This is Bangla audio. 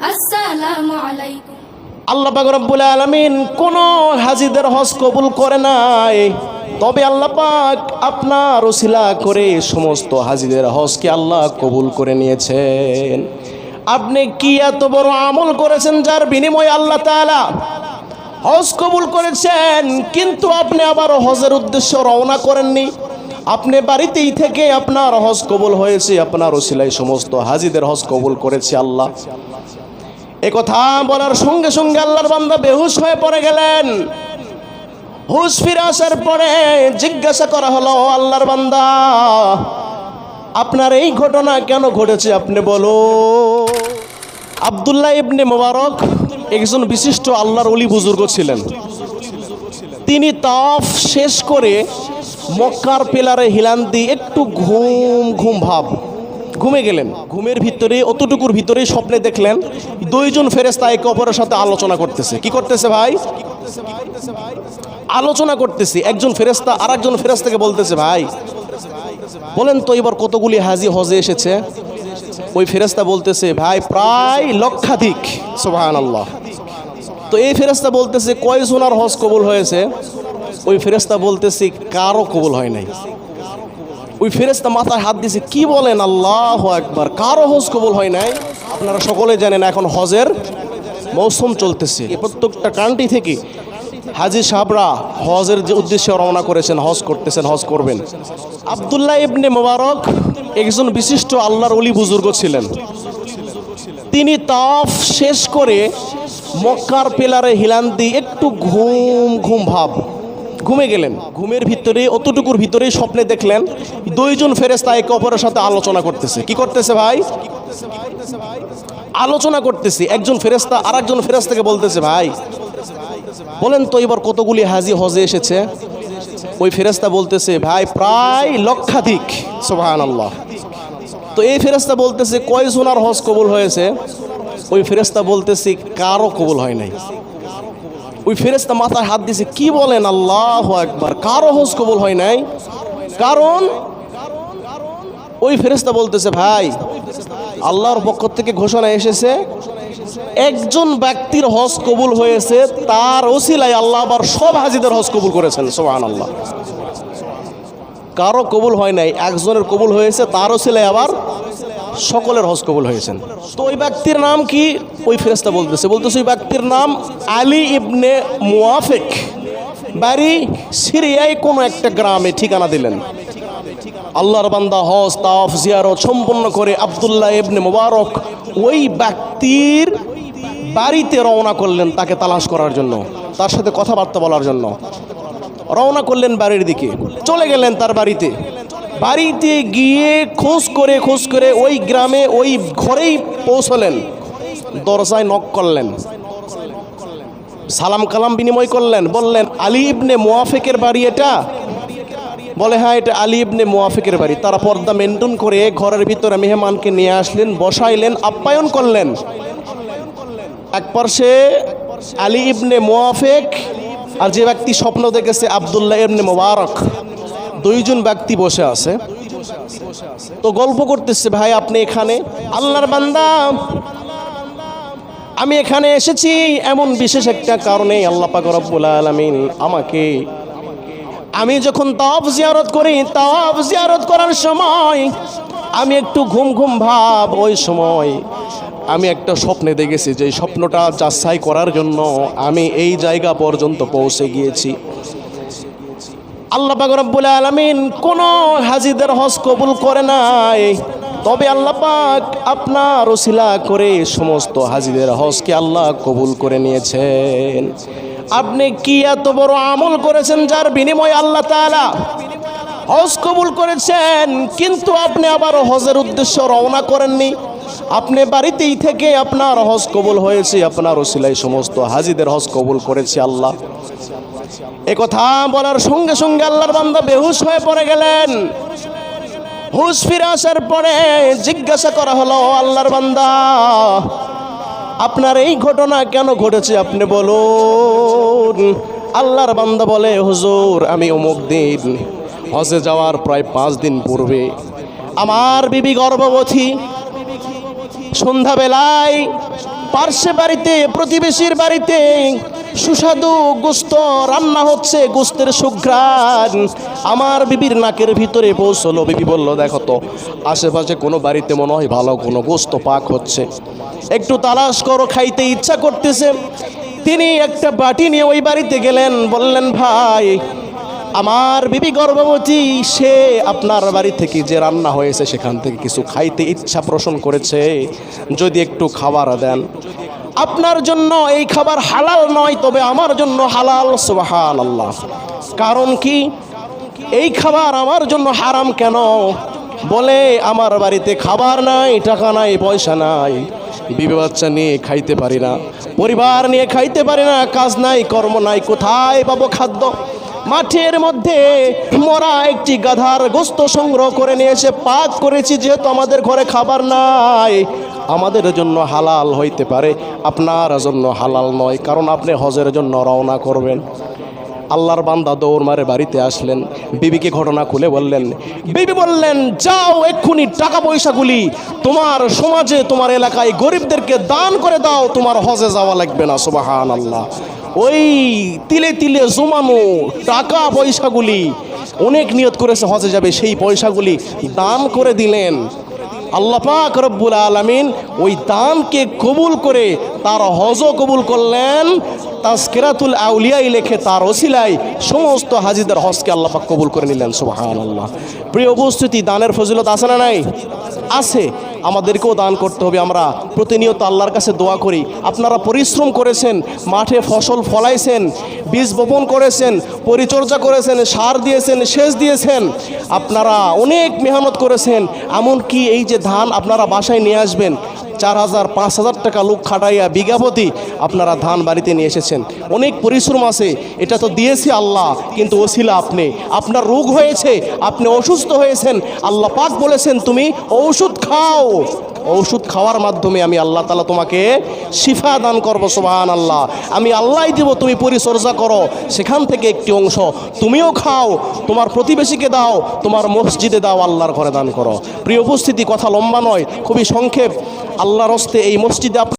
আসসালামু আলাইকুম। আল্লাহ পাক রব্বুল আলামিন কোন হাজীদের হজ কবুল করে নাই, তবে আল্লাহ পাক আপনার ওসিলা করে সমস্ত হাজীদের হজকে আল্লাহ কবুল করে নিয়েছেন। আপনি কি এত বড় আমল করেছেন যার বিনিময়ে আল্লাহ তাআলা হজ কবুল করেছেন, কিন্তু আপনি আবার হজের উদ্দেশ্যে রওনা করেননি। আপনি বাড়িতেই থেকে আপনার হজ কবুল হয়েছে, আপনার ওসিলায় সমস্ত হাজীদের হজ কবুল করেছে আল্লাহ। এ কথা বলার সঙ্গে সঙ্গে আল্লাহর বান্দা বেহুশ হয়ে পড়ে গেলেন। হুশ ফিরে আসার পরে জিজ্ঞাসা করা হলো, আল্লাহর বান্দা আপনার এই ঘটনা কেন ঘটেছে আপনি বলো। আব্দুল্লাহ ইবনে মুবারক একজন বিশিষ্ট আল্লাহর ওলি বুজুর্গ ছিলেন। তিনি তাওয়াফ শেষ করে মক্কার পিলারে হিলান দিয়ে একটু ঘুম ভাব ঘুমে গেলেন। ঘুমের ভিতরে অতটুকুর ভিতরে স্বপ্নে দেখলেন দুইজন ফেরেশতা একে অপরের সাথে আলোচনা করতেছে। কি করতেছে ভাই? আলোচনা করতেছে। একজন ফেরেশতা আর একজন ফেরেশতাকে বলতেছে, ভাই বলেন তো এবার কতগুলি হাজী হজে এসেছে? ওই ফেরেশতা বলতেছে, ভাই প্রায় লক্ষাধিক। সুবহানাল্লাহ। তো এই ফেরেশতা বলতেছে, কয়জনের হজ কবুল হয়েছে? ওই ফেরেশতা বলতেছে, কারো কবুল হয় নাই। ওই ফেরেশতা মাথায় হাত দিয়েছে, কি বলেন? আল্লাহু আকবার, কারো হজ কবুল হয় নাই? আপনারা সকলে জানেন এখন হজের মৌসুম চলতেছে। প্রত্যেকটা কান্ট্রি থেকে হাজী সাহেবরা হজের যে উদ্দেশ্যে রওনা করেছেন, হজ করতেছেন, হজ করবেন। আব্দুল্লাহ ইবনে মুবারক একজন বিশিষ্ট আল্লাহর ওলি বুজুর্গ ছিলেন। তিনি তাওয়াফ শেষ করে মক্কার পিলারে হিলান দিয়ে একটু ঘুম ভাব ঘুমে গেলেন। ঘুমের ভিতরে অতটুকুর ভিতরে স্বপ্নে দেখলেন দুইজন ফেরেশতা একে অপরের সাথে আলোচনা করতেছে। কি করতেছে ভাই? আলোচনা করতেছে। একজন ফেরেশতা আর একজন ফেরেশতাকে বলতেছে, ভাই বলেন তো এবার কতগুলি হাজী হজে এসেছে? ওই ফেরেশতা বলতেছে, ভাই প্রায় লক্ষাধিক। সুবহানাল্লাহ। তো এই ফেরেশতা বলতেছে, কয়জনের হজ কবুল হয়েছে? ওই ফেরেশতা বলতেছে, কারো কবুল হয় নাই। ওই ফেরেশতা মাথায় হাত দিয়েছে, কি বলেন? আল্লাহু আকবার, কারো হজ কবুল হয় নাই? কারণ ওই ফেরেশতা বলতেছে, ভাই আল্লাহর পক্ষ থেকে ঘোষণা এসেছে একজন ব্যক্তির হজ কবুল হয়েছে, তার ওসিলায় আল্লাহ আবার সব হাজীদের হজ কবুল করেছেন। সুবহানাল্লাহ। কারো কবুল হয় নাই, একজনের কবুল হয়েছে, তার ওসিলায় আবার সকলের হজ কবুল হয়েছেন। তো ওই ব্যক্তির নাম কি? ওই ফেরেশতা বলতেছে ওই ব্যক্তির নাম আলী ইবনে মুওয়াফিক, বাড়ি সিরিয়ায় কোনো একটা গ্রামে ঠিকানা দিলেন। আল্লাহর বান্দা হজ তাওয়াফ জিয়ারত সম্পন্ন করে আব্দুল্লাহ ইবনে মুবারক ওই ব্যক্তির বাড়িতে রওনা করলেন তাকে তালাশ করার জন্য, তার সাথে কথাবার্তা বলার জন্য রওনা করলেন বাড়ির দিকে। চলে গেলেন তার বাড়িতে। বাড়িতে গিয়ে খোঁজ করে ওই গ্রামে ওই ঘরেই পৌঁছলেন। দরজায় নক করলেন, সালাম কালাম বিনিময় করলেন। বললেন, আলী ইবনে মুওয়াফিকের বাড়ি এটা? বলে, হ্যাঁ এটা আলী ইবনে মুওয়াফিকের বাড়ি। তারা পর্দা মেনটেন করে ঘরের ভিতরে মেহমানকে নিয়ে আসলেন, বসাইলেন, আপ্যায়ন করলেন। এক পাশে আলী ইবনে মুওয়াফিক আর যে ব্যক্তি স্বপ্ন দেখেছে আব্দুল্লাহ ইবনে মুবারক, দুইজন ব্যক্তি বসে আছে। তো গল্প করতেছে, ভাই আপনি এখানে? আল্লাহর বান্দা আমি এখানে এসেছি এমন বিশেষ একটা কারণে। আল্লাহ পাক রব্বুল আলামিন আমাকে, আমি যখন তাওয়াফ জিয়ারত করি, তাওয়াফ জিয়ারত করার সময় আমি একটু ঘুম ভাব, ওই সময় আমি একটা স্বপ্নে দেখেছি, যে স্বপ্নটা যাচাই করার জন্য আমি এই জায়গা পর্যন্ত পৌঁছে গিয়েছি। আল্লাহ পাক রব্বুল আলামিন কোন হাজীদের হজ কবুল করে নাই, তবে আল্লাহ পাক আপনার ওসিলা করে সমস্ত হাজীদের হজকে আল্লাহ কবুল করে নিয়েছেন। আপনি কি এত বড় আমল করেছেন যার বিনিময়ে আল্লাহ তাআলা হজ কবুল করেছেন, কিন্তু আপনি আবার হজের উদ্দেশ্যে রওনা করেননি। আপনি বাড়িতেই থেকে আপনার হজ কবুল হয়েছে, আপনার ওসিলায় সমস্ত হাজীদের হজ কবুল করেছে আল্লাহ। এ কথা বলার সঙ্গে সঙ্গে আল্লাহর বান্দা বেহুশ হয়ে পড়ে গেলেন। হুশ ফিরে আসার পরে জিজ্ঞাসা করা হলো, আল্লাহর বান্দা আপনার এই ঘটনা কেন ঘটেছে আপনি বলুন। আল্লাহর বান্দা বলে, হুজুর আমি অমুক দিন হজে যাওয়ার প্রায় 5 দিন পূর্বে আমার বিবি গর্ভবতী। সন্ধ্যাবেলায় পার্শ্বে বাড়িতে, প্রতিবেশীর বাড়িতে সুস্বাদু গোস্ত রান্না হচ্ছে, গোস্তের সুঘ্রাণ আমার বিবির নাকের ভিতরে পৌঁছলো। বিবি বলল, দেখো তো আশেপাশে কোনো বাড়িতে মনে হয় ভালো কোনো গোস্ত পাক হচ্ছে, একটু তালাশ করো, খাইতে ইচ্ছা করতেছে। তিনি একটা বাটি নিয়ে ওই বাড়িতে গেলেন, বললেন, ভাই আমার বিবি গর্ভবতী, সে আপনার বাড়ি থেকে যে রান্না হয়েছে সেখান থেকে কিছু খাইতে ইচ্ছা পোষণ করেছে, যদি একটু খাবার দেন। আপনার জন্য এই খাবার হালাল নয়, তবে আমার জন্য হালাল। সুবহানাল্লাহ। কারণ কি? এই খাবার আমার জন্য হারাম কেন? বলে, আমার বাড়িতে খাবার নাই, টাকা নাই, পয়সা নাই, বিবি বাচ্চা নিয়ে খাইতে পারি না, পরিবার নিয়ে খাইতে পারি না, কাজ নাই, কর্ম নাই, কোথায় পাবো খাদ্য? মাঠের মধ্যে মরা একটি গাধার গোস্ত সংগ্রহ করে নিয়ে এসে পাক করেছি, যেহেতু আমাদের ঘরে খাবার নাই, আমাদের জন্য হালাল হইতে পারে, আপনার জন্য হালাল নয়, কারণ আপনি হজের জন্য রওনা করবেন। আল্লাহর বান্দা দৌড় মারে বাড়িতে আসলেন, বিবিকে ঘটনা খুলে বললেন। বিবি বললেন, যাও এক্ষুনি টাকা পয়সাগুলি তোমার সমাজে, তোমার এলাকায় গরিবদেরকে দান করে দাও, তোমার হজে যাওয়া লাগবে না। সুবহানাল্লাহ। ওই তিলে তিলে জমানো টাকা পয়সাগুলি, অনেক নিয়ত করেছে হজে যাবে, সেই পয়সাগুলি দান করে দিলেন। আল্লাহ পাক রব্বুল আলামিন ওই দানকে কবুল করে তার হজও কবুল করলেন। তাজকিরাতুল আউলিয়ায় লেখে তার ওসিলায় সমস্ত হাজিদের হজকে আল্লাহ পাক কবুল করে নিলেন। সুবহানাল্লাহ। প্রিয় উপস্থিতি, দানের ফজিলত আছে না নাই? আছে। আমাদেরকেও দান করতে হবে। আমরা প্রতিনিয়ত আল্লাহর কাছে দোয়া করি। আপনারা পরিশ্রম করেছেন, মাঠে ফসল ফলাইছেন, বীজ বপন করেছেন, পরিচর্যা করেছেন, সার দিয়েছেন, সেচ দিয়েছেন, আপনারা অনেক মেহনত করেছেন। এমনকি এই যে ধান আপনারা বাসায় নিয়ে আসবেন, 4,000 5,000 টাকা লোক খাটাইয়া বিঘাপতি আপনারা ধান বাড়িতে নিয়ে এসেছেন। অনেক পরিশ্রম আছে, এটা তো দিয়েছি আল্লাহ, কিন্তু ওসিলা আপনি। আপনার রোগ হয়েছে, আপনি অসুস্থ হয়েছেন, আল্লাহ পাক বলেছেন তুমি ঔষধ খাও, ঔষধ খাওয়ার মাধ্যমে আমি আল্লাহ তাআলা তোমাকে শিফা দান করবো। সুবহানাল্লাহ। আমি আল্লাহই দেব, তুমি পরিচর্যা করো, সেখান থেকে একটি অংশ তুমিও খাও, তোমার প্রতিবেশীকে দাও, তোমার মসজিদে দাও, আল্লাহর ঘরে দান করো। প্রিয় উপস্থিতি, কথা লম্বা নয়, খুবই সংক্ষেপ। আল্লাহর হস্তে এই মসজিদে